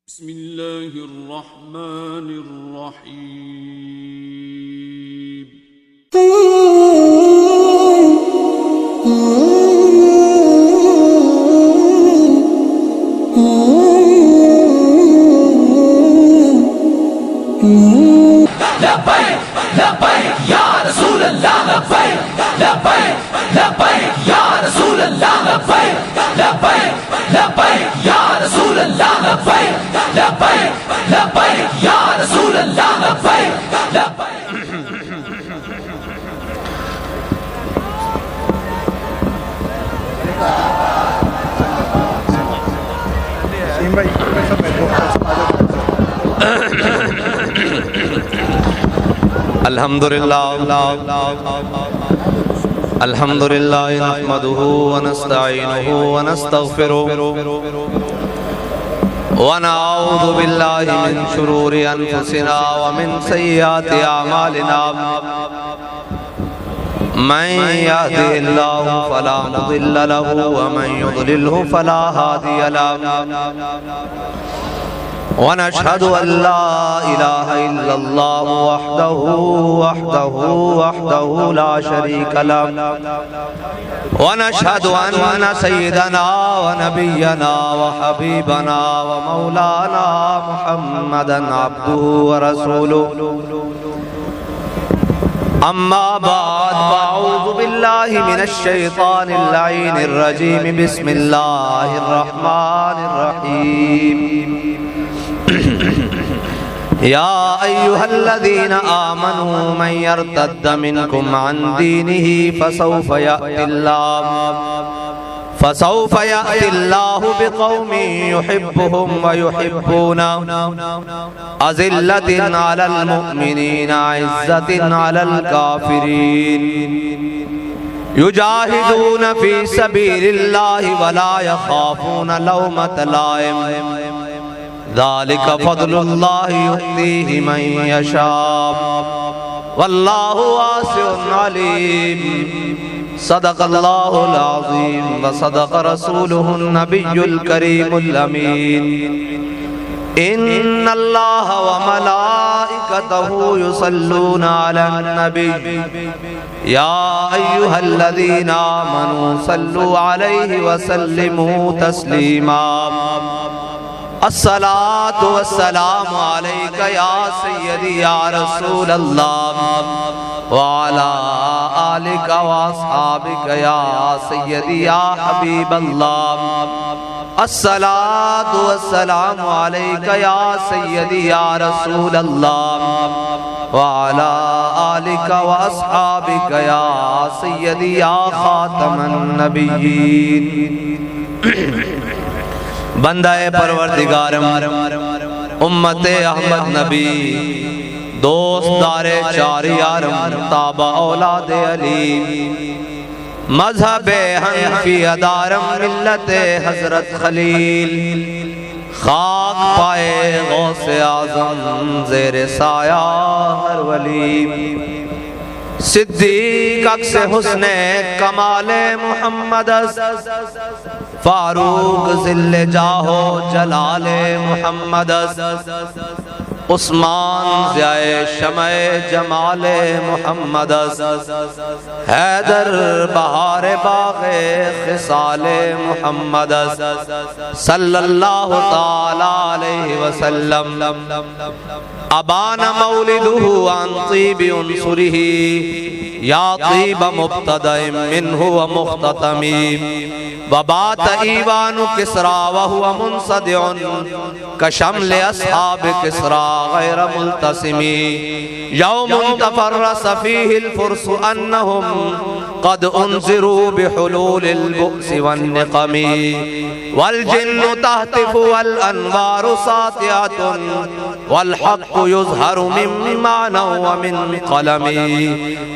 बिस्मिल्लाहिर्रहमानिर्रहीम। लब्बैक लब्बैक या रसूल अल्लाह लब्बैक लब्बैक लब्बैक या रसूल अल्लाह लब्बैक लब्बैक लब्बैक या रसूल अल्लाह लब्बैक लब्बैक लब्बैक या रसूल अल्लाह लब्बैक लब्बैक। अल्हम्दुलिल्लाह अल्हम्दुलिल्लाह नहमदुहु व नस्तईनुहु व नस्तगफिरुहु व नऊज़ु बिल्लाहि मिन शुरूरि अनफुसिना व मिन सय्यिआति अमालिना। मन यहदिहिल्लाहु फला मुदिल्ल लहु व मन युद्लिल्हु फला हादिय लहु। वनशहदु अल्ला इलाहा इल्लल्लाहु वहदहु ला शरीका लहु वनशहदु अन्ना सय्यदना व नबिय्यना व हबीबना व मौलाना मुहम्मदन अब्दुहु व रसूलुहु। अम्मा बाद अऊज़ु बिल्लाहि मिनश शैतानिर लईनिर रजीम। बिस्मिल्लाहिर रहमानिर रहीम। या अय्युहल्लज़ीना आमनू मन यर्तद्द मिनकुम अन दीनिही फसौफ यअतिल्लाहु बिक़ौमिन युहिब्बुहुम व युहिब्बूनहु अज़िल्लतिन अलल मुमिनीना इज़्ज़तिन अलल काफ़िरीन युजाहिदून फ़ी सबीलिल्लाहि व ला यख़ाफ़ून लौमत लाइम ज़ालिक फ़ज़्लुल्लाहि युअतीहि मन यशा वल्लाहु वासिउन अलीम। सदक़ल्लाहुल अज़ीम व सदक़ रसूलुहुन नबियुल करीमुल अमीन। इन्नल्लाह व मलाइकतहु युसल्लूना अलन नबी या अय्युहल्लज़ीना आमनू सल्लु अलैहि व सल्लिमू तस्लीमा। अस्सलातु वस्सलामु अलैका या सय्यदी या रसूल अल्लाह व अला आलिका व अस्हाबिका या सय्यदी या हबीब अल्लाह। अस्सलातु वस्सलामु अलैका या सय्यदी या रसूल अल्लाह व अला आलिका व अस्हाबिका या सय्यदी या खातमन नबिय्यीन। बंदाए परवरदिगारम उम्मते अहमद नबी दोस्तारे चारियारम ताबा औलादे अली मज़हबे हनफी अदारम मिल्लते हज़रत खलील खाक पाए गौसे आज़म ज़ेरे साया हर वली। सिद्दीक अक्से हुस्ने कमाले मुहम्मद फारूक ज़िल्ले जाहो जलाले मुहम्मद उस्मान ज़ियाए शमए जमाले मुहम्मद हैदर बहारे बाग़े खिसाले मुहम्मद सल्लल्लाहु ताला अलैहि वसल्लम। अबान मौलिदुहु अन तीबि उन्सुरिही या तीब मुब्तदइम मिन्हु व मुख्ततमी वबात ईवानु किसरा व हुवा मुनसदिउन कशमले अस्हाब किसरा गैर मुल्तसिमी यौमुन तफर्रस फीहिल फुर्सु अन्नहुम क़द उन्ज़िरू बिहुलूलिल बुअ्सि वन्निक़मी वल जिन्नु तहतिफु वल अनवारु सातिअतुन वल हक़्क़ु युज़हरु मिन माना व मिन क़लमी।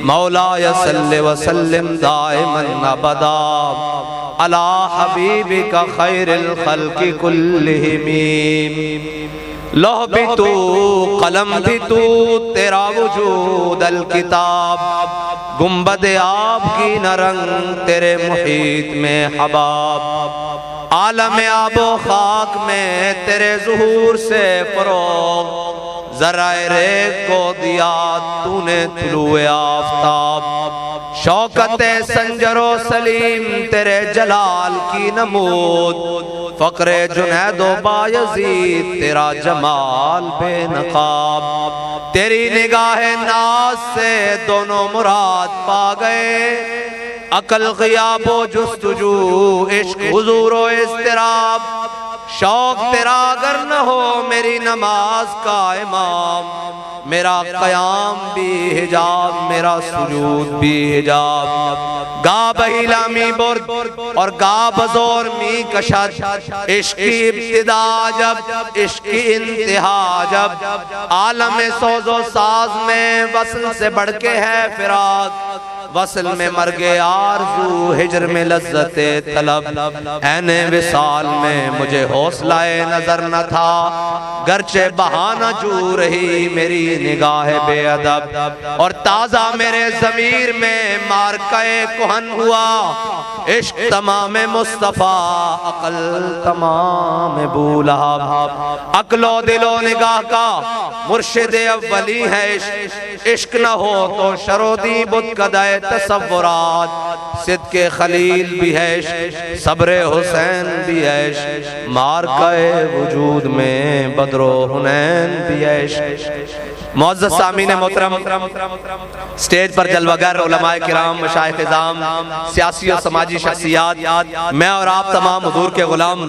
मौलाय सल्लि व सल्लिम दाइमन अबदा अला हबीबिका खैरिल खल्क़ि कुल्लिहिम। लौह भी तू कलम भी तू तेरा वजूद अल किताब गुंबद आब की न रंग तेरे मुहीत में हबाब आलम आबो खाक में तेरे ज़ुहूर से फरोग, ज़राए रेग को दिया तूने तुलुए आफ़ताब। शौकत संजरो सलीम तेरे जलाल की नमूद, फ़क्रे जुनैदो बायज़ीद तेरा जमाल बेनकाब। तेरी निगाह नाज से दोनों मुराद पा गए, अकल ग़ियाबो जुस्तजू इश्क हुज़ूरो इज़्तिराब। शौक तेरा अगर न हो मेरी नमाज का इमाम, मेरा क़याम भी हिजाब मेरा सुजूद भी हिजाब। गा बहिला मी बुर्द और गा बज़ोर मी कशद, इश्क की इब्तिदा जब इश्क की इंतहा जब। आलम सोज़ो साज में वस्ल से बढ़ के है फिराक, वसल में मर गए आरज़ू हिजर में लज़्ज़ते तलब। ऐने विसाल में मुझे हौसलाए नजर न था, गर्चे बहाना जू रही मेरी निगाह बेअदब। और ताज़ा मेरे ज़मीर में मारकाए कुहन हुआ, इश्क तमाम मुस्तफ़ा अकल तमाम बूलहब। अक्लो दिलो निगाह का मुर्शिद अव्वली है इश्क, इश्क न हो तो शरोदी बुत कदाए तसव्वुरात। सिद्के खलील भी है, सब्रे हुसैन भी है, मारकाए वजूद में बदरो हुनैन भी है। मुअज़्ज़ज़ सामीन मोहतरम, स्टेज पर जलवागर उलमाए किराम, मशाइख़ इज़ाम, सियासी और समाजी शख्सियात, मैं और आप तमाम हुजूर के गुलाम।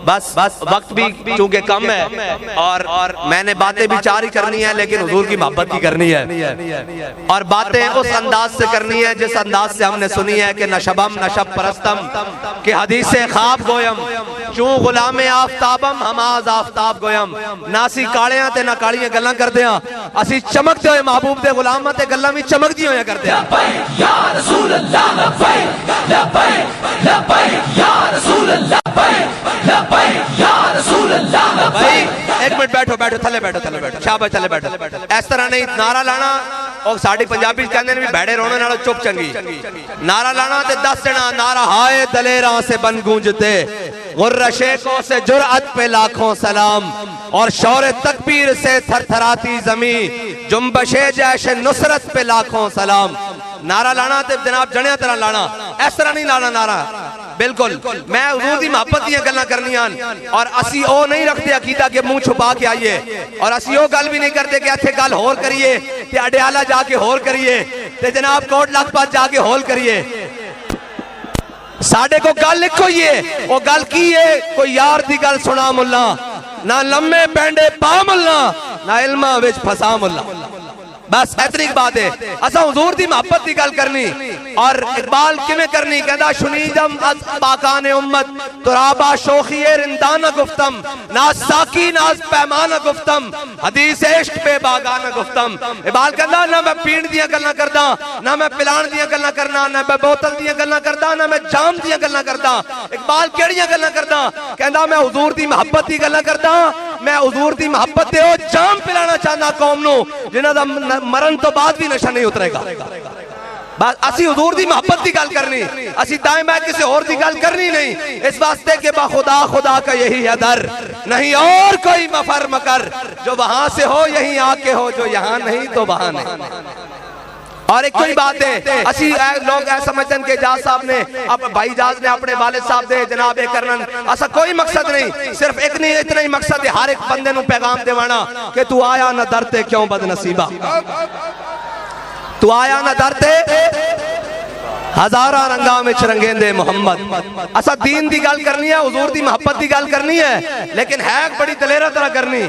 बस वक्त भी चूंकि कम है और मैंने बातें भी चार ही करनी है, लेकिन हुजूर की मोहब्बत की करनी है और बातें उस अंदाज से करनी है जिस अंदाज से हमने सुनी है कि नशबम नशब परस्तम के हदीस ख्वाब गोयम, चूं गुलामे आफ्ताबम हम आज आफ्ताब गोयम। नासी कालियां ते ना कालियां गल्लां करदे हां, असी चमकते हुए महबूब दे गुलामां ते गल्लां भी चमकदी होया करदे हां। लब्बैक या रसूल अल्लाह, लब्बैक लब्बैक लब्बैक या रसूल अल्लाह, लब्बैक या रसूल अल्लाह। भाई एक मिनट बैठो बैठो थले बैठो थले बैठो, शाबाश थले बैठो। इस तरह नहीं नारा लाना, और साड़ी पंजाबी कहते हैं भी भैड़े रोने नालों चुप चंगी। नारा लाना ते 10 देना, नारा हाय दलेरा से बन गूंजते, गुर्र शेखों से जुर्अत पे लाखों सलाम, और शौर तकबीर से थरथराती जमी, जुम्बशे जैशे नुसरत पे लाखों सलाम। नारा लाना ते जनाब जनिया तरह लाना, इस तरह नहीं लाना नारा। बिल्कुल मैं हुजूर दी मोहब्बत दी गल्लां करनियां और असी ओ नहीं रखते अकीदा के मुंह छुपा के आइए, और असी ओ गल भी नहीं करते कि इत्थे गल होर करिए ते अडियाला जाके होर करिए ते जनाब कोट लखपत जाके होल करिए। साडे को गल लिखो, ये ओ गल की है, कोई यार दी गल सुना मुल्ला, ना लम्मे पेंडे पा मुल्ला, ना इल्मा विच फसा मुल्ला। बस इतनी बात है। असा हुजूर दी मोहब्बत की गल करनी, और इकबाल किवें करनी, कहंदा शुनीदम अज पाकाने उम्मत तुराबा शोखिए रिंदाना गुफ्तम, ना साकी ना पैमाना गुफ्तम, हदीस इश्क पे बागाना गुफ्तम। इकबाल कहंदा ना मैं पीण दियां गल्लां करदा, ना मैं पिलाण दियां गल्लां करना, ना मैं बोतल दियां गल्लां करदा, ना मैं जाम दियां गल्लां करदा। इकबाल केड़ियां गल्लां करदा? कहंदा मैं हुजूर दी मोहब्बत की गल्लां करदा, मैं हुजूर दी मोहब्बत दे ओ जाम पिलाना चाहना कौम नूं जिन्हां दा मरण तो बाद भी नशा नहीं उतरेगा। बस असी हुजूर दी मोहब्बत की गल करनी, असी दाएं बाएं किसी और दी गल करनी नहीं, इस वास्ते के बाखुदा खुदा का यही है दर, नहीं और कोई मफर मकर, जो वहां से हो यहीं आके हो, जो यहाँ नहीं तो वहां नहीं। और एक कोई बात है, असी लोग ऐसा समझते हैं कि जाज साहब ने भाई जाज ने अपने वालिद साहब दे जनाब करन, ऐसा कोई मकसद नहीं, सिर्फ एक नहीं इतना ही मकसद है, हर एक बंदे नूं पैगाम देवाना कि तू आया ना दर ते क्यों बदनसीबा, तू आया ना दर ते हजारा रंगा में रंगेंदे मोहम्मद। असा दीन दी गल करनी है, हुजूर दी मोहब्बत दी गल करनी है, लेकिन है बड़ी दलेरा तरह करनी।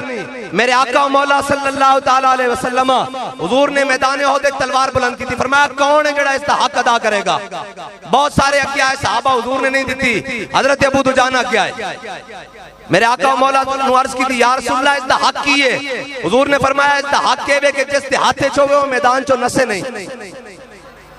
मेरे आका मौला सल्लल्लाहु ताला अलैहि वसल्लम, हुजूर ने मैदान उहद एक तलवार बुलंद की थी, फरमाया कौन है जिहड़ा इसका हक अदा करेगा। बहुत सारे अगे आए सहाबा, हुजूर ने नहीं दी, हजरत अबू दुजाना अगे आए, मेरे आका मौला ने अर्ज की थी या रसूलल्लाह इसका हक की है। हुजूर ने फरमाया इसका हक के वे कि जिस हाथे चोवे वो मैदान चो नसे नहीं।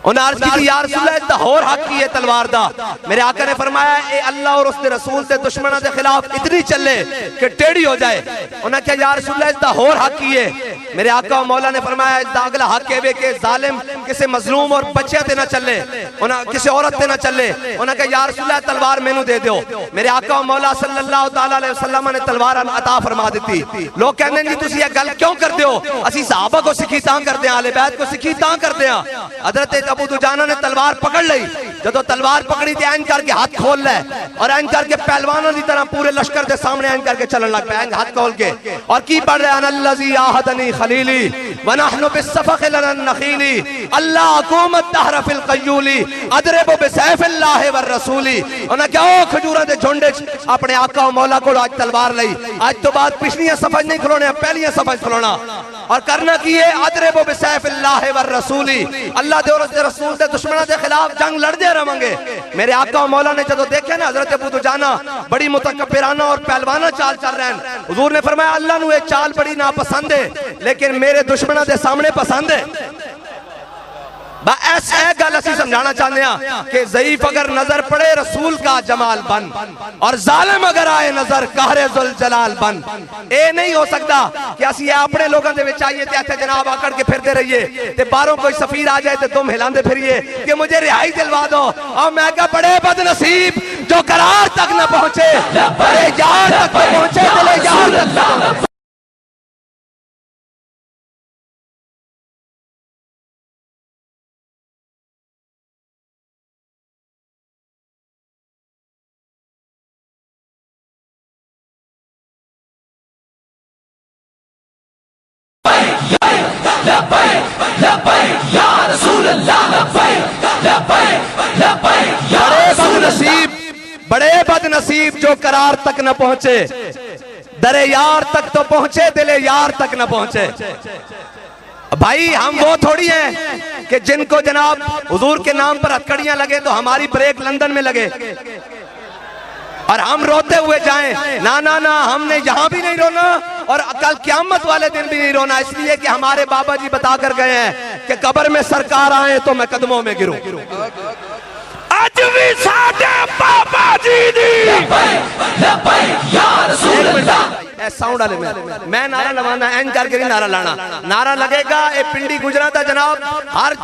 उन्हें अर्ज की या रसूल अल्लाह दा होर हक की है तलवार दा। मेरे आका ने फरमाया ए अल्लाह और उसके रसूल के दुश्मनों के खिलाफ इतनी चले कि टेढ़ी हो जाए। उन्हें कहा या रसूल अल्लाह इस दा होर हक की है। मेरे आका और मौला ने फरमाया इस दा अगला हक है कि जालिम किसी मजलूम और बच्चे ते ना चले, उन्हें किसी औरत ते ना चले। उन्हें कहा या रसूल अल्लाह तलवार मैनू दे दो। मेरे आका और मौला सल्लल्लाहु तआला अलैहि वसल्लम ने तलवार अता फरमा दी। लोग कहते हैं जी तुसी ये गल क्यों करते हो? असी सहाबा को सिखी तां करते हैं, आले बैत को सिखी तां करते हैं। हजरत अबू दुजाना ने तलवार पकड़ ली, जब तलवार पकड़ी तो ऐन करके हाथ खोल ले और ऐन करके पहलवानों की तरह पूरे लश्कर के सामने ऐन करके चलन लग पे, हाथ खोल के। और की पढ़ रहे अनल्लज़ी आहदनी खलीली व नहनु बिस्सफ़क़ लनन नखीली अल्लाह हुकूमत दहर फिल क़य्यूली अदरिबु बिसैफ़िल्लाहि व रसूली। उन्हें क्या ओ खजूरा दे झुंड अपने आका और मौला को आज तलवार ली। आज तो बात पिछलियां सफज नहीं खलोने, पहलियां सफज खलोना और करना की है अदरिबु बिसैफ़िल्लाहि व रसूली। अल्लाह दे और उसके रसूल के दुश्मनों के खिलाफ जंग लड़ते रहेंगे। मेरे आका और मौला ने जब देखे ना हजरत अबू दुजाना बड़ी मुतकब्बिराना और पहलवाना चाल चल रहे हैं, हुजूर ने फरमाया अल्लाह नू ये चाल बड़ी नापसंद है लेकिन मेरे दुश्मनों के सामने पसंद है। ऐसे गल असी समझाना चाहते हैं कि ज़ईफ अगर नजर पड़े रसूल का जमाल बन और जालिम अगर आए नजर कहरे जुल जलाल बन। ए नहीं हो सकता कि असी अपने लोगों के विच आइए ते जनाब आकड़ के फिरते रहिए ते बाहरों कोई सफीर आ जाए तो तुम हिलाते फिरिए कि मुझे रिहाई दिलवा दो। और मैं क्या बड़े बदनसीब जो करार तक न पहुंचे, बड़े यार तक पहुंचे, दिले यार तक। बड़े बदनसीब जो करार तक न पहुंचे, दरे यार तक तो पहुंचे, दिले यार तक न पहुंचे। भाई हम वो थोड़ी हैं कि जिनको जनाब हुजूर के नाम पर हथकड़ियां लगे तो हमारी ब्रेक लंदन में लगे और हम रोते हुए जाएं। ना ना ना, हमने यहां भी नहीं रोना और कल क़यामत वाले दिन भी नहीं रोना, इसलिए कि हमारे बाबा जी बता कर गए हैं कि कब्र में सरकार आए तो मैं कदमों में गिरूं। आज भी साडे बाबा जी दी साउंड वाले में मैं नारा लवाना एन करके नहीं नारा लाना। नारा लगेगा ए पिंडी गुजराता जनाब, हर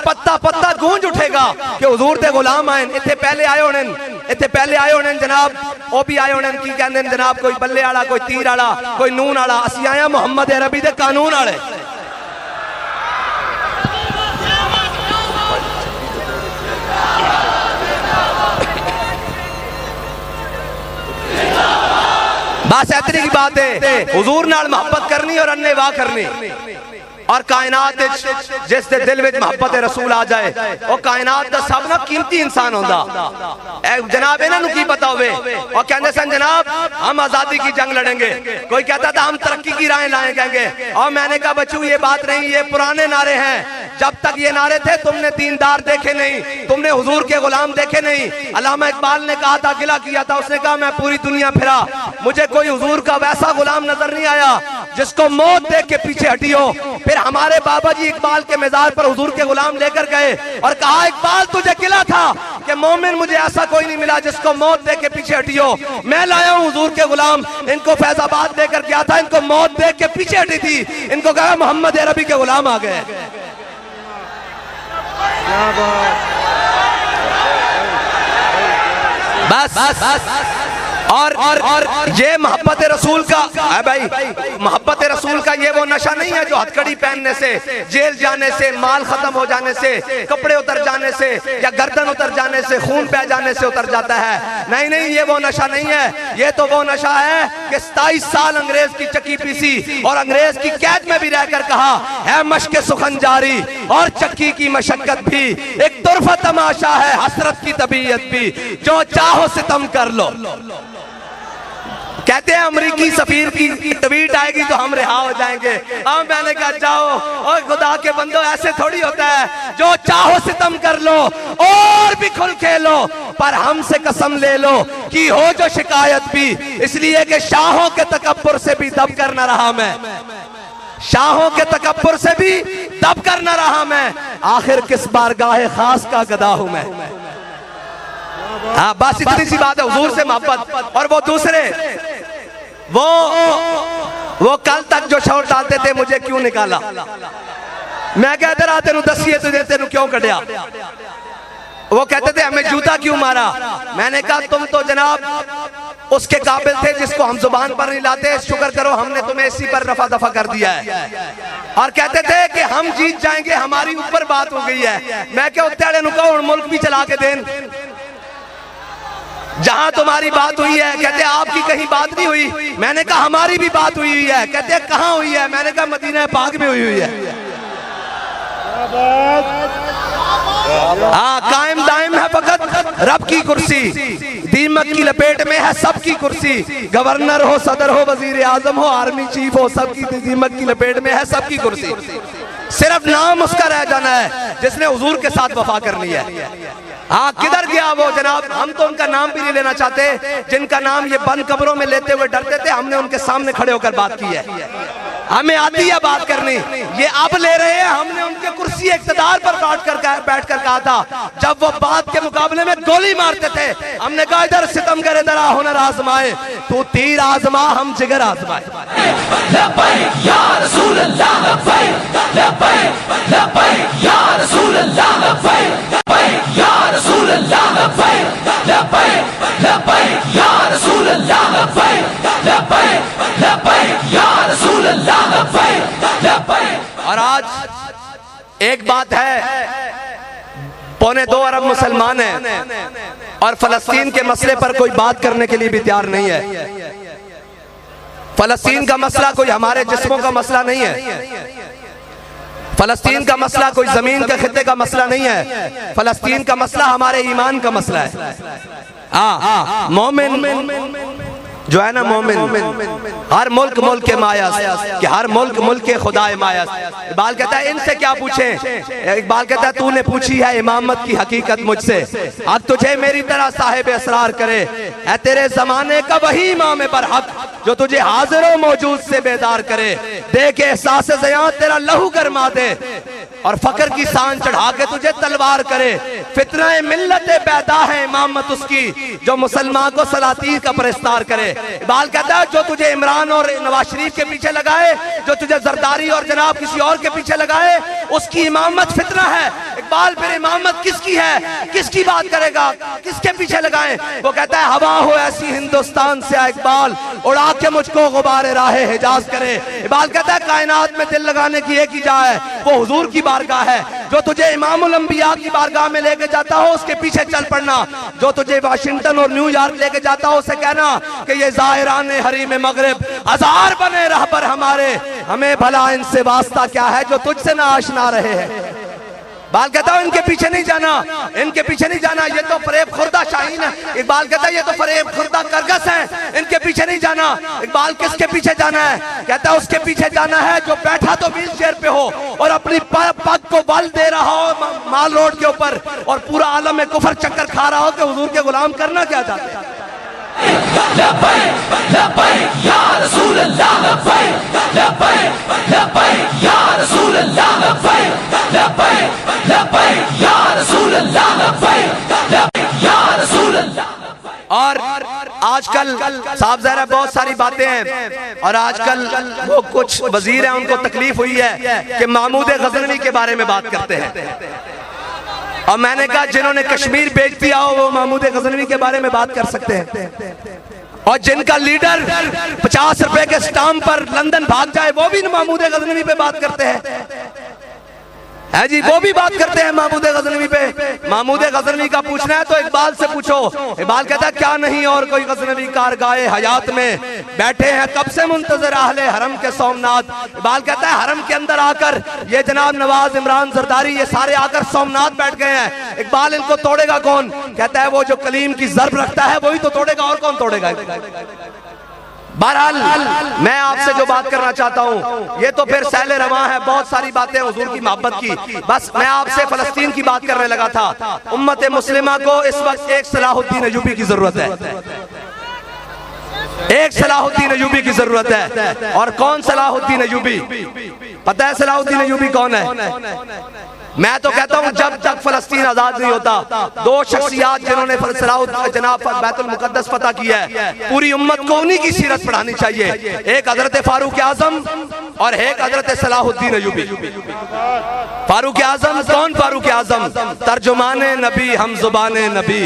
पत्ता पत्ता गूंज उठेगा कि हुजूर दे गुलाम आए। इत्थे पहले आए होने, इत्थे पहले आए होने जनाब, वो भी आए होने की कहंदे जनाब, कोई बल्ले वाला, कोई तीर वाला, कोई नून वाला। असी आए मुहम्मद अरबी दे कानून वाले। बस इतनी की बात है, हुजूर नाल मोहब्बत करनी और अन्ने वाह करनी और कायनात जिस दे दिल विच मोहब्बत रसूल आ जाए और कायनात दा सब ना कीमती इंसान होंदा। जनाब इन्हां नूं की पता होवे और कहंदे सन जनाब हम आजादी की जंग लड़ेंगे, कोई कहता था हम तरक्की की राहें लाएंगे। और मैंने कहा बच्चों ये बात नहीं, ये पुराने नारे हैं। जब तक ये नारे थे तुमने दीनदार देखे नहीं, तुमने हुजूर के गुलाम देखे नहीं। अल्लामा इकबाल ने कहा था, गिला किया था, उसने कहा मैं पूरी दुनिया फिरा, मुझे कोई हुजूर का वैसा गुलाम नजर नहीं आया जिसको मौत देख के पीछे हटी हो। फिर हमारे बाबा जी इकबाल के मज़ार पर हुजूर के गुलाम लेकर गए और कहा इकबाल तुझे गिला था कि मोमिन मुझे ऐसा कोई नहीं मिला जिसको मौत देख के पीछे हटी हो। मैं लाया हूं हुजूर के गुलाम, इनको फैजाबाद लेकर गया था, इनको मौत देख के पीछे हटी थी, इनको कहा मोहम्मद अरबी के गुलाम आ गए। बस और ये मोहब्बत रसूल का है भाई, मोहब्बत रसूल का ये वो नशा नहीं है जो हथकड़ी पहनने से, जेल जाने से, माल खत्म हो जाने से, कपड़े उतर जाने से या गर्दन उतर जाने से, खून बह जाने से उतर जाता है। नहीं नहीं, ये वो नशा नहीं है। ये तो वो नशा है कि 27 साल अंग्रेज की चक्की पीसी और अंग्रेज की कैद में भी रहकर कहा है मशक सुखन जारी और चक्की की मशक्कत भी एक तुरफा तमाशा है, हसरत की तबीयत भी, जो चाहो सितम कर लो। कहते हैं अमरीकी सफीर की ट्वीट आएगी तो हम रिहा हो जाएंगे। अब मैंने कहा जाओ और खुदा के बंदो, ऐसे थोड़ी होता है, जो चाहो सितम कर लो और भी खुल खेलो, पर हमसे कसम ले लो कि हो जो शिकायत भी, इसलिए कि शाहों के तकब्बुर से भी दब कर न रहा मैं। शाहों के तकब्बुर से भी दब कर न रहा मैं, आखिर किस बारगाह खास का गदा हूं मैं। हाँ, बस इतनी सी बात है, हुजूर से मोहब्बत। और वो दूसरे वो कल तक जो शोर डालते थे मुझे क्यों निकाला, मैं कहते रहा तेनू दसिए तुझे तेनू क्यों कटिया। वो कहते थे हमें जूता क्यों मारा। मैंने कहा तुम तो जनाब उसके काबिल थे जिसको हम जुबान पर नहीं लाते, शुक्र करो हमने तुम्हें इसी पर रफा दफा कर दिया है। और कहते थे कि हम जीत जाएंगे, हमारी ऊपर बात हो गई है। मैं क्या उत्याड़े नुका और मुल्क भी चला के देन, जहां तुम्हारी बात हुई है। कहते आपकी कहीं बात नहीं हुई। मैंने कहा हमारी भी बात हुई है। कहते कहां हुई है। मैंने कहा मदीना पाक में हुई है। हाँ, कायम दायम है फकत रब की कुर्सी, दीमक की लपेट में है सबकी कुर्सी। गवर्नर हो, सदर हो, वजीर आजम हो, आर्मी चीफ हो, सबकी दीमक की लपेट में है सबकी कुर्सी। सिर्फ नाम उसका रह जाना है जिसने हुजूर के साथ वफा करनी है। हाँ, किधर गया वो जनाब। हम तो उनका नाम भी नहीं लेना चाहते जिनका नाम ये बंद कब्रों में लेते हुए डरते थे। हमने उनके सामने खड़े होकर बात की है, हमें आती है बात करनी। ये अब ले रहे हैं। हमने उनके कुर्सी इख्तिदार पर बैठ कर कहा था, जब वो बात के मुकाबले में गोली मारते थे, हमने कहा इधर सितम कर, इधर हुनर आजमाए, तू तीर आजमा हम जिगर आजमाए। लब्बैक या रसूल अल्लाह, लब्बैक लब्बैक लब्बैक या रसूल अल्लाह, लब्बैक लब्बैक या रसूल अल्लाह, लब्बैक लब्बैक लब्बैक या रसूल अल्लाह, लब्बैक लब्बैक लब्बैक या रसूल अल्लाह, लब्बैक लब्बैक। और आज एक बात है, 2.25 अरब मुसलमान हैं और फलस्तीन के मसले पर कोई बात करने के लिए भी तैयार नहीं है। फलस्तीन का मसला कोई हमारे जिस्मों का मसला नहीं है। फलस्तीन का मसला कोई जमीन के खित्ते का मसला नहीं है। फलस्तीन का मसला हमारे ईमान का मसला है। मोमिन जो है ना, मोमिन हर मुल्क मुल्क के मायस, कि हर मुल्क मुल्क के खुदाए मायस। इकबाल कहता है इनसे क्या पूछे। इकबाल कहता है तूने पूछी है इमामत की हकीकत मुझसे, अब तुझे मेरी तरह साहिब असरार करे। है तेरे जमाने का वही इमाम बरहक जो तुझे हाजिर मौजूद से बेदार करे। देख एहसास ज़िया तेरा लहू गरमा दे और फकर की शान चढ़ा के तुझे तलवार करे। फितना मिल्लत पैदा है इमामत उसकी जो मुसलमान को सलातीन का परस्तार करे। इकबाल कहता है जो तुझे इमरान और नवाज शरीफ के पीछे लगाए, जो तुझे जरदारी और जनाब किसी और के पीछे लगाए, उसकी इमामत फितना है। इकबाल फिर इमामत किसकी है, किसकी बात करेगा, किसके पीछे लगाए। वो कहता है हवा हो ऐसी हिंदुस्तान से इकबाल उड़ा के मुझको गुबारे राहे हिजाज करे। इकबाल कहता है कायनात में दिल लगाने की एक ही जगह है, वो हुजूर की बारगाह है। जो तुझे इमामुल अंबिया की बारगाह में लेके जाता हो उसके पीछे चल पड़ना। जो तुझे वाशिंगटन और न्यूयॉर्क लेके जाता हो उसे कहना कि ये ज़ाहिरान हरीम मगरिब हजार बने रहबर हमारे, हमें भला इनसे वास्ता क्या है जो तुझसे ना आशना रहे हैं। इकबाल कहता है इनके पीछे नहीं जाना, इनके पीछे नहीं जाना, ये तो फरेब खुर्दा शाहीन है। इकबाल कहता है ये तो फरेब खुर्दा करगस है, इनके पीछे नहीं जाना। इकबाल किसके पीछे जाना है, कहता है उसके पीछे जाना है जो बैठा तो व्हील चेयर पे हो और अपनी पग को बल दे रहा हो माल रोड के ऊपर और पूरा आलम में कुफर चक्कर खा रहा हो कि हुजूर के गुलाम करना क्या चाहते हैं। लब्बैक लब्बैक या रसूल अल्लाह, लब्बैक लब्बैक लब्बैक या रसूल अल्लाह, लब्बैक लब्बैक लब्बैक या रसूल अल्लाह, लब्बैक लब्बैक या रसूल अल्लाह। और आजकल साहब ज़रा बहुत सारी बातें हैं और आजकल वो कुछ वजीर हैं उनको तकलीफ हुई है कि महमूद गजनवी के बारे में बात करते हैं। और मैंने कहा जिन्होंने कश्मीर बेच दिया हो वो महमूद गजनवी के बारे में बात कर सकते हैं, और जिनका लीडर 50 रुपए के स्टाम्प पर लंदन भाग जाए वो भी महमूद गजनवी पे बात करते हैं। है जी, वो भी बात करते हैं महमूद गजनवी पे। महमूद गजनवी का पूछना है तो इकबाल से पूछो। इकबाल कहता है क्या नहीं और कोई गजनवी कारगाए हयात में बैठे हैं कब से मुंतजर अहले हरम के सोमनाथ। इकबाल कहता है हरम के अंदर आकर ये जनाब नवाज, इमरान, जरदारी ये सारे आकर सोमनाथ बैठ गए हैं। इकबाल इनको तोड़ेगा कौन, कहता है वो जो कलीम की जर्ब रखता है वही तो तोड़ेगा, और कौन तोड़ेगा। बहरहाल मैं आपसे जो बात करना चाहता हूँ ये तो फिर सहले रवा है, बहुत सारी बातें हुजूर की मोहब्बत की। बस मैं आपसे फलस्तीन की बात करने लगा था। उम्मत मुस्लिमा को इस वक्त एक सलाहुद्दीन अय्यूबी की जरूरत है, एक सलाहुद्दीन अय्यूबी की जरूरत जरूरत है। और कौन सलाहुद्दीन अय्यूबी? पता है सलाहुद्दीन अय्यूबी कौन है? मैं तो कहता हूं जब तक फलस्तीन आजाद नहीं होता, दो शख्सियात जिन्होंने जनाब बैतुल मुकद्दस फतह किया है, पूरी उम्मत को उन्हीं की सीरत पढ़ानी चाहिए। एक हजरत फारूक आजम और एक हजरत सलाहुद्दीन अय्यूबी। फारूक आजम कौन? फारूक आजम तर्जुमाने नबी, हम जुबाने नबी,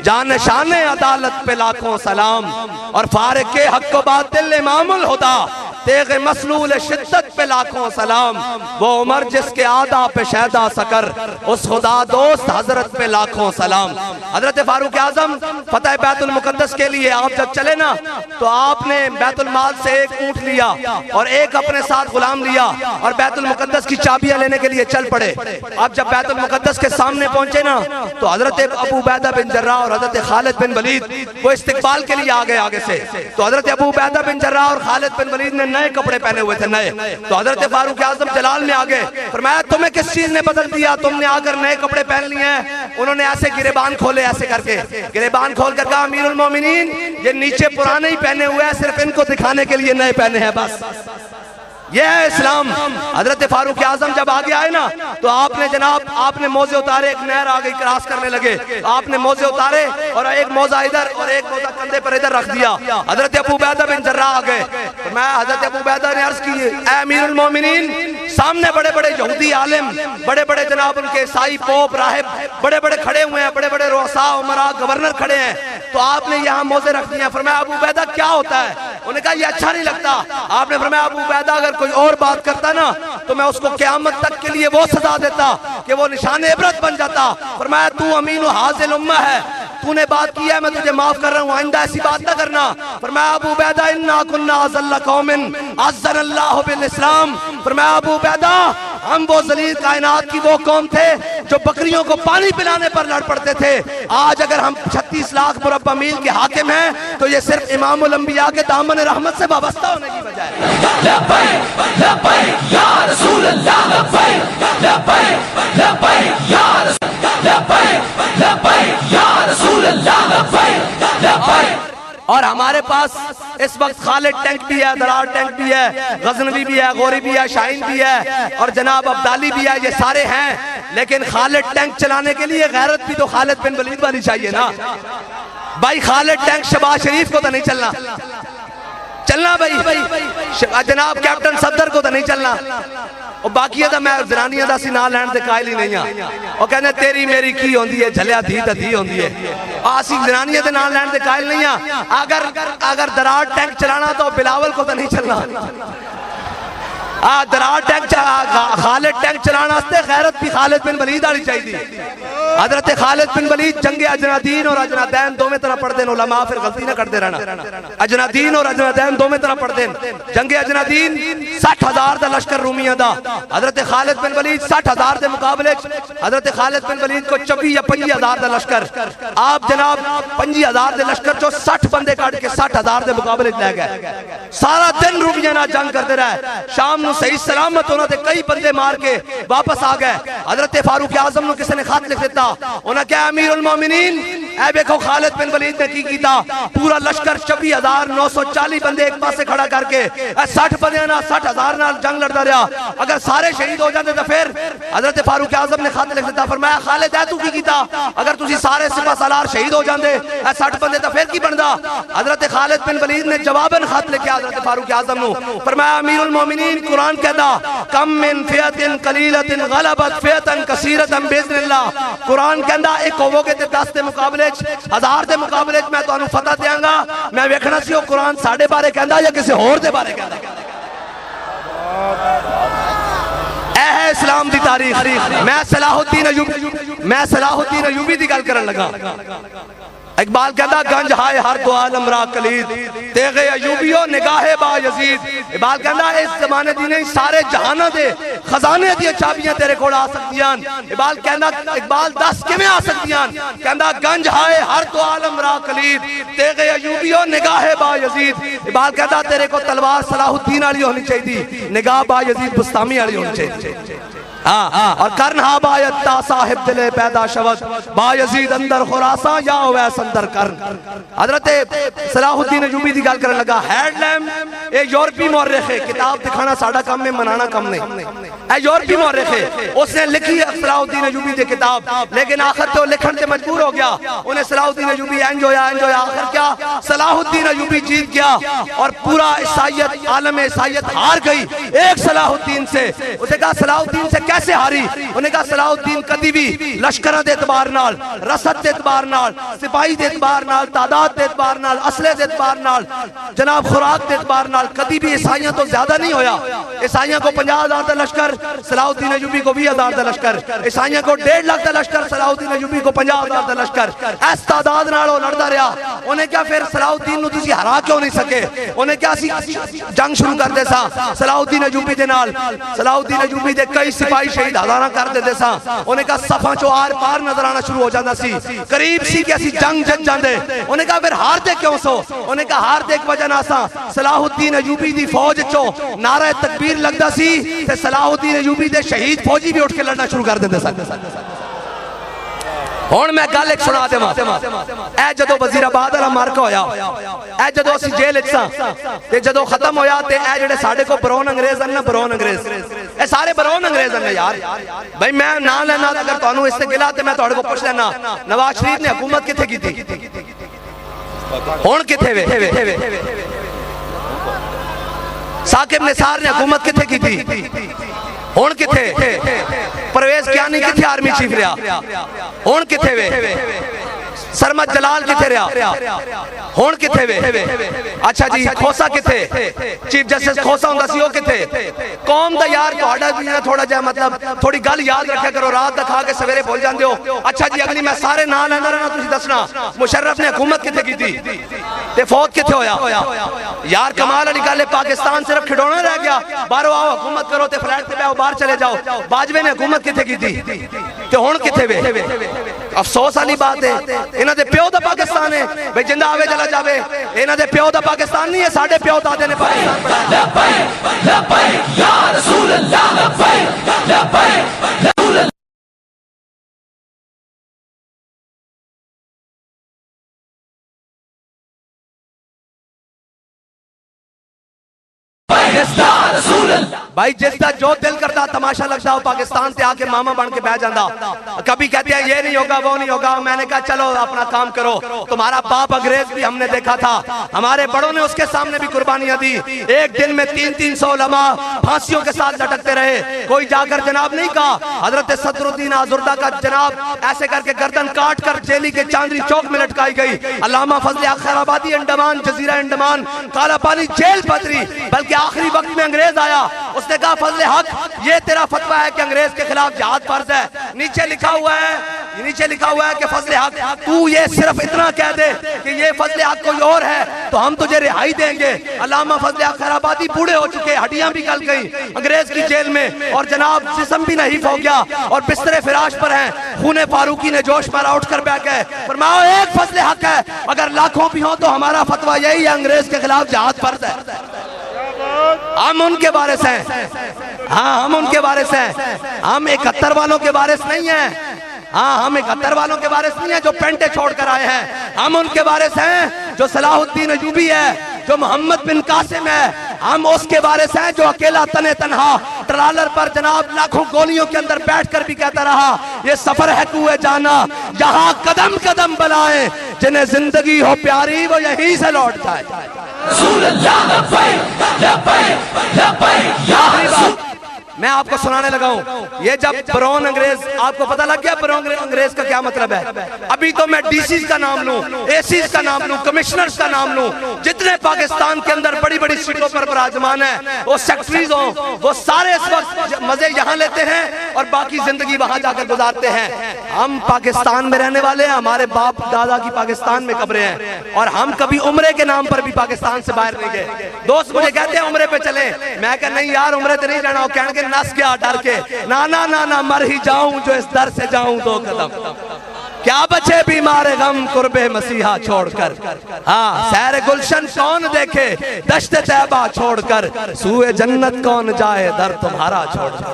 जानशाने अदालत पे लाखों सलाम, और फारिक के हक व बातिल इमामुल हुदा, तेगे मसलूल शिद्दत पे लाखों सलाम, वो उमर जिसके आदा पे शहदा सकर, उस खुदा दोस्त हजरत पे लाखों सलाम। हजरत फारूक आजम फतेह बैतुल मुकद्दस के लिए आप जब चले ना, तो आपने बैतुल माल से एक ऊंट लिया और एक अपने साथ गुलाम लिया और बैतुल मुकद्दस की चाबियां लेने के लिए चल पड़े। अब जब बैतुल मुकद्दस के सामने पहुंचे ना, तो हजरत अबू उबैदा बिन जर्राह और हजरत खालिद बिन वलीद वो इस्तिकबाल के लिए आ गए आगे से। तो हजरत अबू उबैदा बिन जर्राह और खालिद बिन वलीद ने नए कपड़े पहने हुए थे, नए। तो हजरत फारूक आजम जलाल में आ गए, फरमाया तुम्हें किस चीज ने बदल दिया, तुमने आकर नए कपड़े पहन लिए हैं? उन्होंने ऐसे गिरेबान खोले, ऐसे करके गिरेबान खोल कर कहा, अमीरुल मोमिनीन ये नीचे पुराने ही पहने हुए हैं, सिर्फ इनको दिखाने के लिए नए पहने हैं बस। यह है इस्लाम। हजरत फारूक आजम जब आगे आए ना, तो आपने जनाब आपने मोजे उतारे, एक नहर आ गई, क्रॉस करने लगे, आपने मोजे उतारे और एक मोजा इधर और एक मोजा कंधे पर इधर रख दिया। हजरत अबू उबैदा बिन जर्राह आ गए, तो मैं हजरत अबू उबैदा ने अर्ज की, ऐ अमीरुल मोमिनीन, सामने बड़े बड़े यहूदी आलिम, बड़े बड़े जनाब उनके ईसाई पोप राहिब बड़े बड़े खड़े हुए हैं, बड़े बड़े रुअसा उमरा गवर्नर खड़े हैं, तो आपने यहाँ मोजे रख दिए। फरमाया अबू उबैदा क्या होता है? उन्होंने कहा ये अच्छा नहीं लगता। आपने फरमाया अबू उबैदा अगर कोई और बात करता ना, तो मैं उसको क़यामत तक के लिए वो सजा देता कि वो निशान इबरत बन जाता। फरमाया तू अमीन हाज़िल उम्मा है, तूने बात की है, मैं तुझे माफ कर रहा हूँ, आइंदा ऐसी बात ना करना। फरमाया अबू उबैदा इन्ना कुन्ना अज़ल्ला कौमिन अज़्ज़नल्लाहु बिल इस्लाम, फरमाया अबू उबैदा हम वो ज़लील कायनात की वो कौम थे जो बकरियों को पानी पिलाने पर लड़ पड़ते थे। आज अगर हम 36 लाख मुरब्बा मील के हाकिम हैं, तो ये सिर्फ इमामुल अंबिया के दामन रहमत से वाबस्ता होने की वजह है। लब्बैक लब्बैक या रसूल अल्लाह, लब्बैक लब्बैक लब्बैक या रसूल, लब्बैक लब्बैक या रसूल अल्लाह, लब्बैक लब्बैक। और हमारे पास इस वक्त खालिद टैंक भी है, दरार टैंक भी है, गजनवी भी है, गौरी भी है, शाहीन भी है और जनाब अब्दाली भी है, ये सारे हैं। लेकिन खालिद टैंक चलाने के लिए गैरत भी तो खालिद बिन वलीद वाली चाहिए ना भाई। खालिद टैंक शहबाज शरीफ को तो नहीं चलना भाई, जनाब कैप्टन सफदर को तो नहीं चलना। और बाकी तो मैं जनानियां दा सी ना लैन दे कायल ही नहीं हां। और कहने तेरी मेरी की होंदी है, झलिया धी ते धी होंदी है। आसी जनानियां दे नाल लैन दे कायल नहीं हां। अगर दरार टैंक चलाना तो बिलावल को तो नहीं चलना। दरार टैंक खालिद टैंक चलाना गैरत भी खालिद बिन वलीद आनी चाहिए। हजरत खालिद बिन वलीद जंगे अजनादीन और अजनादैन दोवें तरह पढ़ते हैं, उलमा फिर गलती ना करते रहना। अजनादीन और अजनादैन दोवें तरह पढ़ते हैं। जंगे अजनादीन 60,000 का लश्कर रूमिया दा, हजरत खालिद बिन वलीद 60,000 के मुकाबले हजरत खालिद बिन वलीद को 24 या 25,000 का लश्कर, आप जनाब 25,000 के लश्कर चो 60 बंदे काट के 60,000 के मुकाबले ले गए। सारा दिन रूमिया ना जंग करते रहे, शाम सही सलामत उन्होंने कई बंदे मार के वापस आ गए। हजरत फारूक आजम ने किसी ने खत लिख दिता, उन्हें क्या अमीरुल मोमिनीन ऐ देखो खालिद बिन वलीद ने की कीता, पूरा लश्कर 26,940 बंदे एक पासे खड़ा करके 60 बंदे ना 60,000 नाल जंग लड़ता रहा। अगर सारे शहीद हो जाते तो फिर हजरत फारूक आजम ने खत लिख दिता, फरमाया खालिद ऐ तू की कीता, अगर तुसी सारे सिपा सालार शहीद हो जाते 60 बंदे तो फिर की बनदा। हजरत खालिद बिन वलीद ने जवाबन खत लिखा हजरत फारूक आजम को, फरमाया अमीरुल मोमिनीन कुरान कहता कम मिन फियतिन कलीलतिन गलबत फियतन कसीरतन बिइज़्निल्लाह। कुरान कहता एक होवोगे ते 10 के मुकाबले 1000 के मुकाबले मैं तुहानू फतह देंगा। मैं वेखना सी कुरान साडे बारे कहता या किसी होर दे बारे कहता। ऐ है इस्लाम दी तारीख। मैं सलाहुद्दीन अयूबी दी गल करन लगा। इकबाल कहता गंज हाय हर दो आलम रा कलीद, तेगे अयूबियो निगाहे बा यजीद। इकबाल कहता इस जमाने दी नहीं सारे जहाना दे खजाने दी चाबियां तेरे कोल आ सकदियां। इकबाल कहता इकबाल दस किवें आ सकदियां? कहता गंज हाय हर दो आलम रा कलीद, तेगे अयूबियो निगाहे बा यजीद। इकबाल कहता तेरे को तलवार सलाहुद्दीन वाली होनी चाहिए, निगाह बा यजीद बुस्तामी वाली होनी चाहिए। हाँ, और करन हा बायत ता साहिब दिले पैदा शवत बायजीद अंदर खुरासा या वैस अंदर करन। हजरत सलाहुद्दीन अयूबी दी गल करन लगा। हेडलैम ए यूरोपी मौरख है, किताब दिखाना साडा काम में, मनाना कम नहीं। ए यूरोपी मौरख है, उसने लिखी है सलाहुद्दीन अयूबी दी किताब, लेकिन आखिर तो लिखण से मजबूर हो गया। उन्हें सलाहुद्दीन अयूबी इंज होया आखिर क्या सलाहुद्दीन अयूबी जीत गया और पूरा ईसाइयत आलम ईसाइयत हार गई एक सलाहुद्दीन से। उसे कहा सलाहुद्दीन से कैसे हारी? उन्हें कहा सलाहुद्दीन कदी भी लश्कर दे एतबार नाल, रसद दे एतबार नाल, सिपाही दे एतबार नाल, तादाद दे एतबार नाल, असले दे एतबार नाल, जनाब खुराक दे एतबार नाल कदी भी ईसाइयों तो ज्यादा नहीं होया। ईसाइयों को 50,000 का लश्कर, सलाहुद्दीन अयूबी को 20,000 का लश्कर, ईसाइयों को 1.5 लाख का लश्कर, सलाहुद्दीन अयूबी को 50,000 का लश्कर। इस तादाद नाल वो लड़दा रहा। उन्हें क्या फिर सलाहुद्दीन नूं तुसीं हरा क्यों नहीं सके? उन्हें क्या जंग शुरू कर दे सा सलाहुद्दीन अयूबी दे नाल। सलाहुद्दीन अयूबी दे कई सिपाही शहीद हजारा कर देते सा। उन्हें कहा सफा चो आर पार नजर आना शुरू हो जाता सी, करीब सी कि असीं जंग जित जांदे। उन्हें कहा फिर हारते क्यों सो? उन्हें कहा हारते एक वजह नासा सलाहुद्दीन अयूबी दी फौज चो नारा तकबीर लगदा सी ते सलाहुद्दीन अयूबी दे शहीद फौजी भी उठ के लड़ना शुरू कर देंदे सन। हुण मैं गल एक सुना देवां। ए जदों वजीराबाद वाला मार्का होया, ए जदों असीं जेल विच सां ते जदों खत्म होया ते ए जिहड़े साडे को बरौन अंग्रेज हन ना, बरौन अंग्रेज, ए सारे बरौन अंग्रेज हन यार। भाई मैं ना लेना, अगर तुहानूं इससे गिला ते मैं तुहाडे को पुछ लेना नवाज शरीफ ने हुकूमत कित्थे कीती? हुण कित्थे वे? साकिब निसार ने हुकूमत कित्थे कीती? हुण कित्थे? परवेज कियानी कित्थे आर्मी चीफ रहा? हुण कित्थे वे? सरमद जलाल कित्थे रहा? हुण कित्थे वे? अच्छा जी खोसा कित्थे? चीफ जस्टिस खोसा हुंदा सी, ओ कित्थे? कौम दा यार तुहाडा भी ना थोड़ा जिहा मतलब थोड़ी गल याद रखा करो, रात दा खा के सवेरे भूल जांदे हो। अच्छा जी अगली मैं सारे नाम लेंदा रहना, तुसीं दसना मुशर्रफ ने हुकूमत कित्थे कीती ते फौत कित्थे होया? यार कमाल वाली गल है, पाकिस्तान सिर्फ खिडौना रह गया। बाहरों आओ हुकूमत करो ते फ्लैट ते बैठो, बाहर चले जाओ। बाजवे ने हुकूमत कित्थे कीती ते हुण कित्थे वे? अफसोस वाली बात है, इन्हां दे प्यो दा पाकिस्तान है। भाई जिंदा आवे चला जावे, इन्हां दे प्यो दा पाकिस्तान नहीं है, साडे प्यो दादे ने पाकिस्तान। लब्बैक लब्बैक या रसूल अल्लाह, लब्बैक लब्बैक रसूल अल्लाह। भाई जिसका जो दिल करता तमाशा लगता हो पाकिस्तान से आके मामा बन के बैठ जाता। कभी कहते हैं ये नहीं होगा वो नहीं होगा, मैंने कहा चलो अपना काम करो। तुम्हारा बाप अंग्रेज भी हमने देखा था, हमारे बड़ों ने उसके सामने भी कुर्बानियां दी। एक दिन में 300 उलमा फांसियों के साथ लटकते रहे। कोई जाकर जनाब नहीं कहा हजरत सदरुद्दीन आजुर्दा का जनाब ऐसे करके गर्दन काट कर जेली के चांदनी चौक में लटकाई गई। अल्लामा फजले खैराबादी अंडमान जजीरा अंडमान काला पानी जेल पथरी। बल्कि आखिरी वक्त में अंग्रेज आया, उसने कहा फजले हक ये तेरा फतवा है कि अंग्रेज के खिलाफ जिहाद फर्ज है। नीचे लिखा हुआ है कि फजले हक तू ये सिर्फ इतना कह दे कि ये फजले हक कोई और है तो हम तुझे रिहाई देंगे। अल्लामा फजले खैराबादी बूढ़े हो चुके, हड्डियां भी गल गई अंग्रेज की जेल में, और जनाब जिस्म भी नहीफ हो गया और बिस्तरे फिराश पर हैं। खूने फारूकी ने जोश मारा, उठकर बैठ गए, फरमाओ एक फजले हक है, अगर लाखों भी हो तो हमारा फतवा यही है, अंग्रेज के खिलाफ जिहाद फर्ज है। हम उनके बारे से हैं, हाँ हम उनके बारे से हैं, हम 71 वालों के बारे से नहीं है। हाँ हम 71 वालों के बारे से नहीं है जो पेंटे छोड़ कर आए हैं, हम उनके बारे से हैं जो सलाहुद्दीन अयूबी है, जो मोहम्मद बिन कासिम है, हम उसके बारे से हैं जो अकेला तने तनहा ट्रालर पर जनाब लाखों गोलियों के अंदर बैठकर भी कहता रहा ये सफर है कुए जाना, जहां कदम कदम बलाए, जिन्हें जिंदगी हो प्यारी वो यहीं से लौट जाए। मैं आपको सुनाने लगा हूं, ये जब ब्राउन अंग्रेज, आपको पता लग गया ब्राउन अंग्रेज का क्या मतलब है? अभी तो मैं डीसी का नाम लूं, एसीज का नाम लूं, कमिश्नर्स का नाम लूं, जितने पाकिस्तान के अंदर बड़ी बड़ी सीटों पर विराजमान है, वो सेक्रेटरीज हो, वो सारे इस वक्त मजे यहां लेते हैं और बाकी जिंदगी वहां जाकर गुजारते हैं। हम पाकिस्तान में रहने वाले हैं, हमारे बाप दादा की पाकिस्तान में कब्रें हैं, और हम कभी उम्रे के नाम पर भी पाकिस्तान से बाहर नहीं गए। दोस्त मुझे कहते हैं उम्रे पे चले, मैं कह नहीं यार उम्रे पे नहीं जाना, वो कहने नस गया डर के, ना ना ना ना मर ही जाऊं जो इस दर से जाऊं दो कदम। क्या बचे बीमार गम कुर्बे मसीहा छोड़कर। हाँ, सैर गुलशन कौन देखे दश्त तैबा छोड़कर, सूए जन्नत कौन जाए दर तुम्हारा छोड़कर।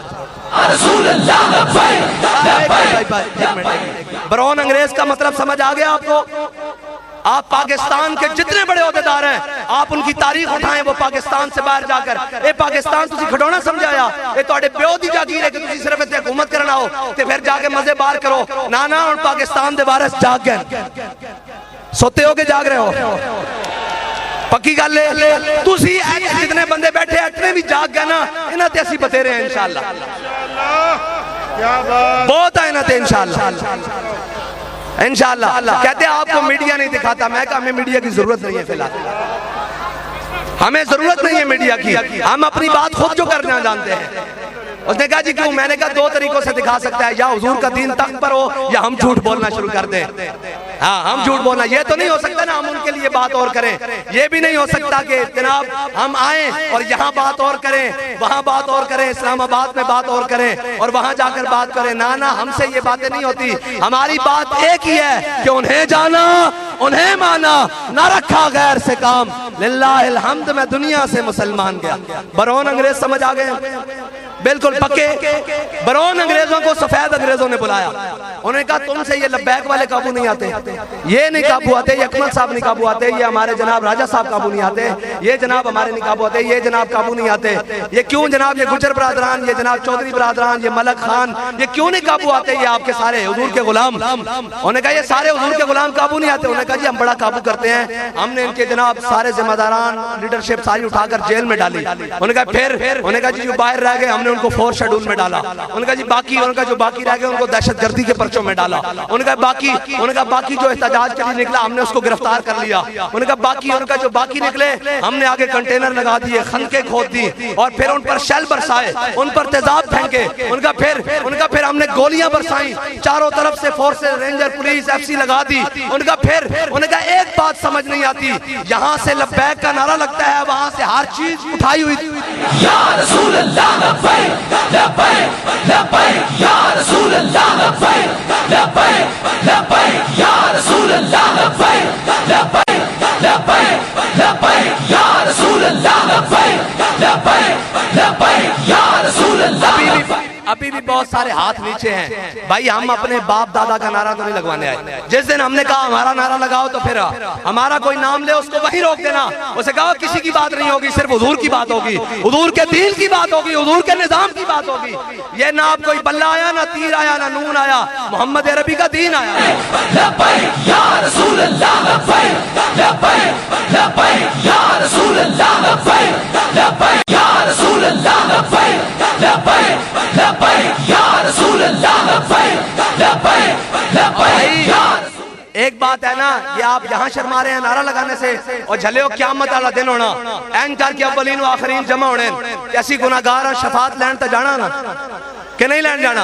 बरौन अंग्रेज का मतलब समझ आ गया आपको? आप पाकिस्तान के जितने बड़े ओहदेदार हैं, आप उनकी तारीख उठाएं, वो पाकिस्तान से बाहर जाकर ए पाकिस्तान तुसी खिडौना समझाया, ये तुहाडे प्यो दी जागीर है कि तुसी सिर्फ इत्थे हुकूमत करना हो ते फिर जाके मजे बाहर करो। ना ना, हुण पाकिस्तान दे वारिस जाग गए, सोते हो के जाग रहे हो? पक्की गल है, तुसी जितने बंदे बैठे इतने भी जाग गए ना, इन्हां ते असीं बतेरे हैं इंशाअल्लाह। बहुत है इन्हां ते इंशाअल्लाह इंशाअल्लाह। कहते हैं आपको मीडिया नहीं दिखाता, मैं कहा हमें मीडिया की जरूरत नहीं है फिलहाल, हमें जरूरत नहीं है मीडिया की, हम अपनी बात खुद जो करना जानते हैं। उसने कहा जी क्यों? मैंने कहा दो तरीकों से दिखा सकता है, या हुजूर का दीन तख्त पर हो या हम झूठ बोलना शुरू कर दें। हाँ, हम झूठ बोलना, ये तो नहीं हो सकता ना हम उनके लिए बात और करें, ये भी नहीं हो सकता कि जनाब हम आए और यहाँ बात और करें, वहाँ बात और करें, इस्लामाबाद में बात और करें और वहाँ जाकर बात करें। ना ना, हमसे ये बातें नहीं होती। हमारी बात एक ही है कि उन्हें जाना, उन्हें माना, ना रखा गैर से काम। लिल्लाहिल हम्द, मैं दुनिया से मुसलमान गया। बरौन अंग्रेज समझ आ गए? बिल्कुल पक्के। बरौन अंग्रेजों को सफेद अंग्रेजों ने बुलाया, उन्होंने कहा तुमसे ये लब्बैक वाले काबू नहीं आते, ये नहीं काबू आते, ये अकमल साहब नहीं काबू आते, ये हमारे जनाब राजा साहब काबू नहीं आते, ये जनाब हमारे नहीं काबू आते, ये जनाब काबू नहीं आते। ये क्यों जनाब? ये गुजर बरादरान, ये जनाब चौधरी बरादरान, ये मलक खान, ये क्यों नहीं काबू आते? ये आपके सारे हुजूर के गुलाम। उन्होंने कहा ये सारे हुजूर के गुलाम काबू नहीं आते। उन्होंने कहा जी हम बड़ा काबू करते हैं, हमने इनके जनाब सारे जिम्मेदारान लीडरशिप सारी उठाकर जेल में डाली। उन्होंने कहा फिर? उन्होंने कहा जी जो बाहर रह गए हमने उनको फोर्स शेड्यूल में डाला। उनका जी बाकी, उनका जो बाकी रह गए उनको दहशतगर्दी के पर्चों में डाला। उनका बाकी जो एहतजाज के लिए निकला हमने उसको गिरफ्तार कर लिया। उनका जो बाकी निकले हमने आगे कंटेनर लगा दिए, खनके खोद दी और फिर उन पर शेल बरसाए, उन पर तेजाब फेंके। उनका फिर हमने गोलियां बरसाई, चारों तरफ से फोर्सेस, रेंजर, पुलिस, एफसी लगा दी। उनका एक बात समझ नहीं आती, यहाँ से लब्बैक का नारा लगता है, वहां से हर चीज उठाई हुई या रसूल अल्लाह लब्बैक लब्बैक लब्बैक या रसूल अल्लाह लब्बैक लब्बैक लब्बैक या रसूल अल्लाह लब्बैक लब्बैक लब्बैक लब्बैक या रसूल अल्लाह लब्बैक लब्बैक लब्बैक या रसूल अल्लाह। अभी भी बहुत सारे हाथ नीचे हैं भाई। हम अपने बाप दादा का नारा तो नहीं लगवाने आए। जिस दिन हमने कहा हमारा नारा लगाओ तो फिर हमारा कोई नाम ले उसको वहीं रोक देना। उसे कहा किसी की बात नहीं होगी, सिर्फ हुजूर की बात होगी, हुजूर के दीन की बात होगी, हुजूर के निजाम की बात होगी। ये ना कोई बल्ला आया, ना तीर आया, ना नून आया, मोहम्मद अरबी का दीन आया। लब्बैक या रसूल अल्लाह लब्बैक लब्बैक लब्बैक या रसूल अल्लाह लब्बैक लब्बैक या रसूल अल्लाह लब्बैक लब्बैक लब्बैक या रसूल अल्लाह लब्बैक लब्बैक लब्बैक या। एक बात है ना, ये आप यहाँ शर्मा रहे हैं नारा लगाने से और झले हो क़यामत वाला दिन होना, एंड करके अव्वलीन व आखिरीन जमा होने, ऐसी गुनाहगार शफात लैन तो जाना ना कि नहीं लैन जाना।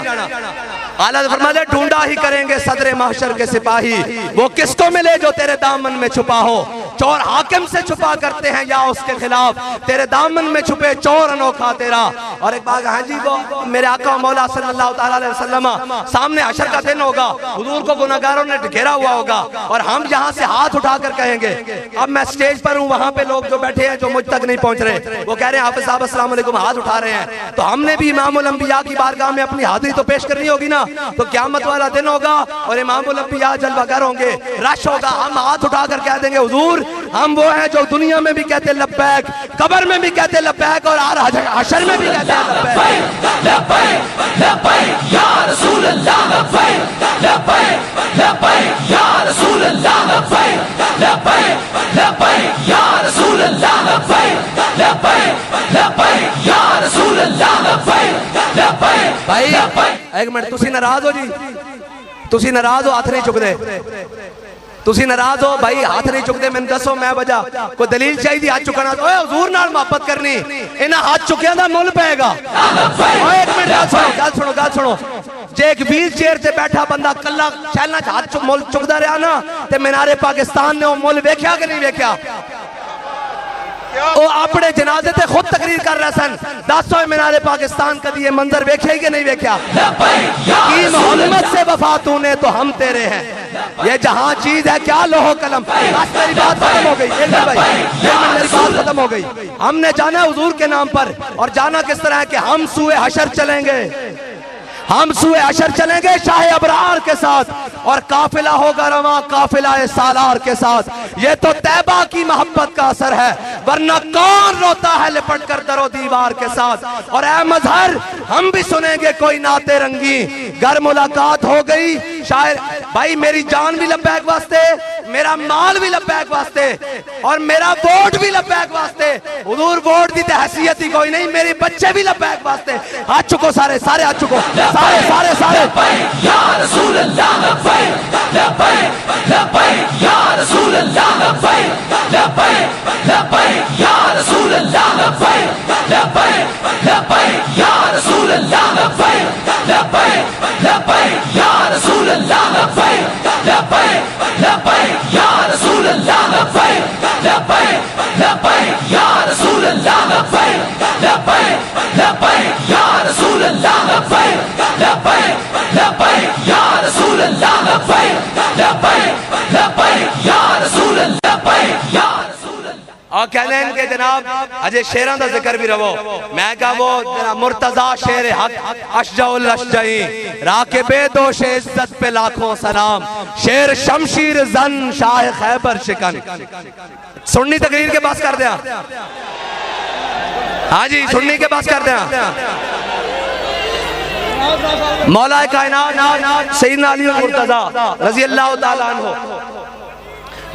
आला फरमाते ढूंढा ही करेंगे सदरे महशर के सिपाही, वो किसको मिले जो तेरे दामन में छुपा हो। चोर हाकिम से छुपा करते हैं या उसके खिलाफ, तेरे दामन में छुपे चोर अनोखा तेरा। और एक बात, हाँ जी वो मेरे आका मौला सल्लल्लाहु ताला अलैहि वसल्लम सामने हशर का दिन होगा, हुजूर को गुनाहगारों ने घेरा हुआ होगा और हम यहाँ से हाथ उठाकर कहेंगे। अब मैं स्टेज पर हूँ, वहाँ पे लोग जो बैठे हैं जो मुझ तक नहीं पहुंच रहे, वो कह रहे हैं हाफिज साहब अस्सलाम वालेकुम, हाथ उठा रहे हैं, तो हमने भी इमामुल अंबिया की बारगाह में अपनी हाजिरी तो पेश करनी होगी ना। तो क़यामत वाला दिन होगा और इमामुल अंबिया जलवागर होंगे, रश होगा, हम हाथ उठाकर कह देंगे हुजूर हम वो हैं जो दुनिया में भी कहते लब्बैक, कब्र में भी कहते लब्बैक और हशर में भी कहते हैं लब्बैक लब्बैक लब्बैक या रसूल अल्लाह लब्बैक लब्बैक लब्बैक या रसूल अल्लाह लब्बैक लब्बैक लब्बैक या रसूल अल्लाह लब्बैक लब्बैक लब्बैक या रसूल अल्लाह लब्बैक लब्बैक। भाई एक मिनट, तुसी नाराज हो जी? तुसी नाराज हो? हाथ नहीं चुकदे? तुसी नाराज हो भाई? हाथ नहीं चुकदे? मैंने दसो मैं वजह कोई दलील चाहिए हाथ चुकना? ओए हुजूर नाल मोहब्बत करनी, इन्हां हाथ चुकिया दा मुल पेगा। ओए एक मिनट गल सुनो। जे एक व्हील चेयर से बैठा बंदा कल्ला शैला च हाथ मुल चुकदा रहा ना ते मीनारे पाकिस्तान ने वो मुल वेख्या कि नहीं वेख्या? ਉਹ ਆਪਣੇ ਜਨਾਜ਼ੇ ਤੇ ਖੁਦ ਤਕਰੀਰ ਕਰ ਰਹੇ ਸਨ। ਦੱਸੋ मीनार पाकिस्तान कभी ये मंजर वेख्या कि नहीं वेख्या कि मोहम्मद से वफा तूने तो हम तेरे हैं। ये जहां चीज है क्या लोहो कलम। बस मेरी बात खत्म हो गई भाई, मेरी बात खत्म हो गई। हमने जाना हुजूर के नाम पर, और जाना किस तरह है कि हम सूए हशर चलेंगे, हम सूए हशर चलेंगे शाह अबरार के साथ, और काफिला होगा रवां काफिला सालार के साथ। ये तो तैबा की मोहब्बत का असर है, वरना कौन रोता है लिपट कर दरो दीवार के साथ। और ए मजहर हम भी सुनेंगे कोई नाते रंगी, घर मुलाकात हो गई शायर भाई मेरी जान भी लब्बैक वास्ते, मेरा माल भी लब्बैक वास्ते, और मेरा वोट भी लब्बैक वास्ते। हुजूर वोट की हैसियत ही कोई नहीं, मेरे बच्चे भी लब्बैक वास्ते। हाथ चुको सारे सारे हाथ चुको सारे सारे सारे। या रसूल अल्लाह लब्बैक लब्बैक लब्बैक या रसूल अल्लाह लब्बैक लब्बैक लब्बैक या रसूल अल्लाह लब्बैक लब्बैक लब्बैक या रसूल अल्लाह लब्बैक लब्बैक लब्बैक या रसूल अल्लाह लब्बैक लब्बैक लब्बैक या रसूल अल्लाह लब्बैक लब्बैक लब्बैक या रसूल अल्लाह लब्बैक लब्बैक लब्बैक या रसूल अल्लाह लब्बैक लब्बैक लब्बैक या रसूल अल्लाह लब्बैक लब्बैक लब्बैक या रसूल लब्बैक या और कहते हैं कि जनाब अजय शेरों का जिक्र भी रहो। मैं कहा वो मुर्तजा शेर हक अशजाउल अशजाई राकिबे दोष इज्जत पे लाखों सलाम, शेर शमशीर जन शाह खैबर शिकन। सुन्नी तकरीर के पास कर दिया, हाँ जी सुन्नी के पास कर दिया। मौला कायनात सैयदना अली मुर्तजा रजी अल्लाह ताला अन्हु,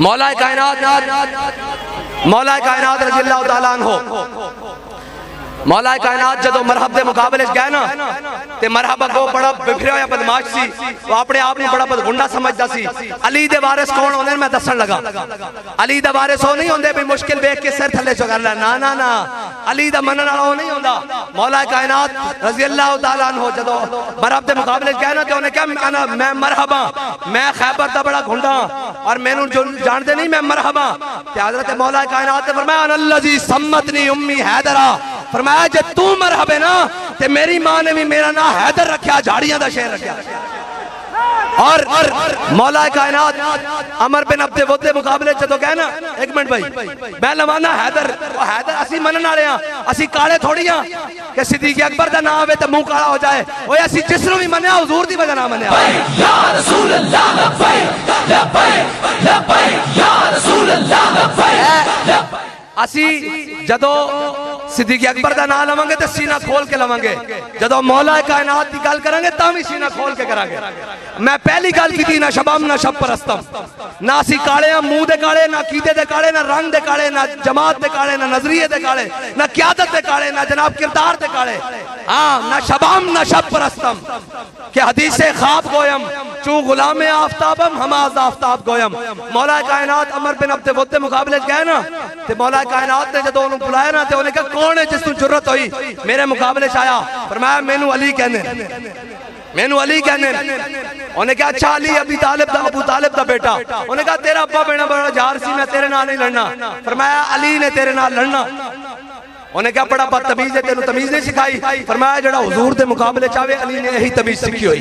मौला कायनात रजी अल्लाह ताला अन्हु, मौला कायनात जदों मरहब के मुकाबले गए ना ते मरहबा को बड़ा बिखरिया होया बदमाश सी, वो अपने आप में बड़ा गुंडा समझदा सी। अली दे वारिस कौन होंदे मैं दसन लगा। अली दे वारिस वो नहीं होंदे भी मुश्किल देख के सिर थले चो कर ला, ना ना ना, अली दा मनन वाला वो नहीं होंदा। मौला कायनात रजी अल्लाह ताला अन्हु जदों मरहब के मुकाबले गए ना ते उन्हें क्या कहना, मैं मरहबा, मैं खैबर दा बड़ा गुंडा और मैनू जो जानते नहीं मैं मरहबा। ते हजरत मौला कायनात ने फरमाया अल्लाजी सम्मतनी उम्मी हैदरा, फरमाया जे तू मरहबे ना ते मेरी मां ने भी मेरा ना हैदर रखा, झाड़ियां दा शेर रखा। और मौला कायनात अमर बिन अब्दे वोदे मुकाबले जदों गए ना, एक मिनट भाई मैं लवाना हैदर, हैदर असी मनन वाले हां, असी काले थोड़ी हां कि सिद्दीक अकबर दा नाम आवे ते मुंह काला हो जाए। ओए असी जिसनु भी मन्या हुजूर दी वजह ना मन्या। या रसूल अल्लाह लब्बैक लब्बैक लब्बैक या रसूल अल्लाह लब्बैक लब्बैक। असी जदों सिद्दीक अकबर का नाम लवांगे तो सीना खोल के लवांगे, जदों मौला कायनात की गल करांगे तां भी सीना खोल के करांगे। मैं पहली गल की ना शबाम ना शब परस्तम, ना असी काले हां मुंह दे काले, ना कीदे दे काले, ना रंग दे काले, ना जमात दे काले, ना नजरिए दे काले, ना क्यादत दे काले, ना जनाब किरदार दे काले। हाँ ना शबाम ना शब परस्तम के हदीस से ख्वाब गोयम चू गुलाम आफ्ताबम हमाज आफ्ताब गोयम। मौला कायनात अमर बिन अब्दे वोदे मुकाबले गए ना ते मौला कायनात ने जदों उन्होंने बुलाया ना ते उन्हें कहा कौन है जिसको जरूरत हुई मेरे मुकाबले च आया। फरमाया मैनू अली कहने, मैनू अली कहने। उन्हें कहा अच्छा अली अबू तालिब दा बेटा। उन्हें कहा तेरा अब्बा बेड़ा बड़ा जार सी, मैं तेरे नाल नहीं लड़ना। फरमाया अली ने तेरे नाल लड़ना। उन्हें क्या बड़ा बदतमीज है, तेनू तमीज नहीं सिखाई। फरमाया जड़ा हुजूर दे मुकाबले चावे अली ने यही तमीज सीखी हुई।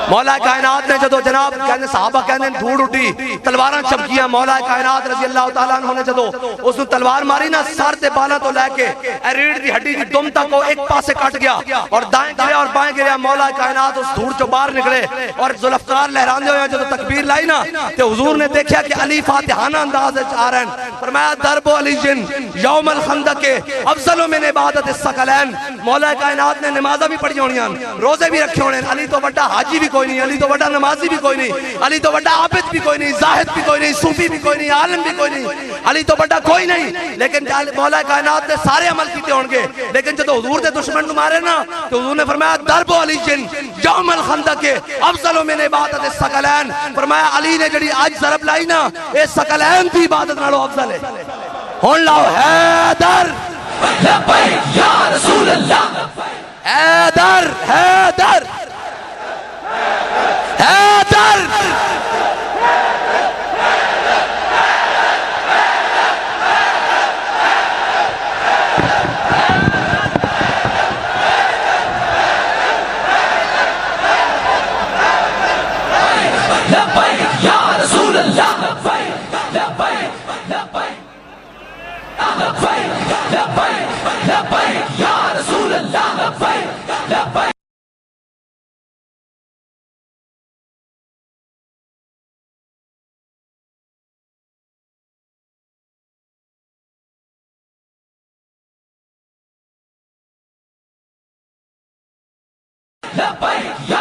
मौला कायनात ने जदों जनाब कहने सहाबा कहने धूड़ उठी, तलवारां चमकियां। मौला कायनात रजी अल्लाह ताला अन्हु ने जदों उसनु तलवार मारी ना, सर ते बालां तो लेके रीढ़ दी हड्डी दी दुम तक वो एक पासे कट गया और दाएं गिरया और बाएं गिरया। मौला कायनात उस धूड़ चों बाहर निकले और जुल्फकार लहरांदे हुए जदों तकबीर लाई ना ते हुजूर ने देखा कि अली फातिहाना अंदाज विच आ रहे हैं। फरमाया दरबो अली जिन यौमल खंदक के अफजलो में इबादत सकलैन। मौला कायनात ने नमाज़ा भी पढ़ी होनी, रोजे भी रखे होने। अली तो बड़ा हाजी भी कोई नहीं, अली तो बड़ा नमाजी भी कोई नहीं, अली तो बड़ा आबिद भी कोई नहीं, जाहिद भी कोई नहीं, सूफी भी कोई नहीं, आलिम भी कोई नहीं, अली तो बड़ा कोई नहीं। लेकिन मौला कायनात ने सारे अमल किए होंगे। लेकिन जब हुजूर के दुश्मन मारे ना तो हुजूर ने फरमाया दरबो अली जिन यौमल खंदक के अफजलो में इबादत सकलैन। फरमाया अली ने जड़ी आज ज़रब लाई ना ये सकलैन की इबादत नालों अफजल है। हुण लाओ हैदर लब्बैक या रसूल अल्लाह, हैदर हैदर हैदर। लब्बैक या